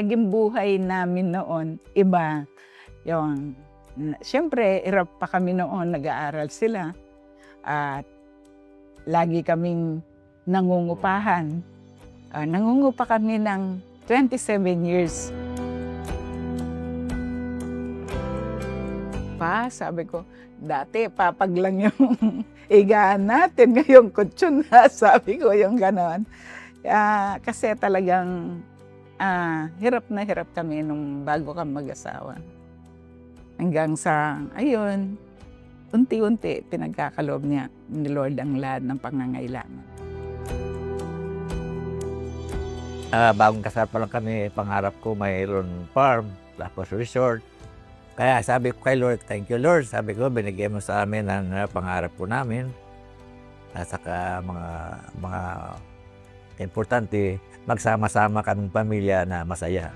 naging buhay namin noon, iba. Yung, siyempre, hirap pa kami noon, nag-aaral sila. At lagi kaming nangungupahan. Nangungupa kami ng 27 years. Sabi ko, dati papag lang yung higaan natin, ngayon kutsyon na, sabi ko yung ganon. Kasi talagang hirap na hirap kami nung bago kami mag-asawa. Hanggang sa, ayun, unti-unti pinagkakaloob niya ni Lord ang lahat ng pangangailangan. Bagong kasal pa lang kami, pangarap ko mayroon farm, tapos resort. Kaya sabi ko kay Lord, thank you Lord. Sabi ko, binigyan mo sa amin ang pangarap po namin. At saka mga importante, magsama-sama kaming pamilya na masaya.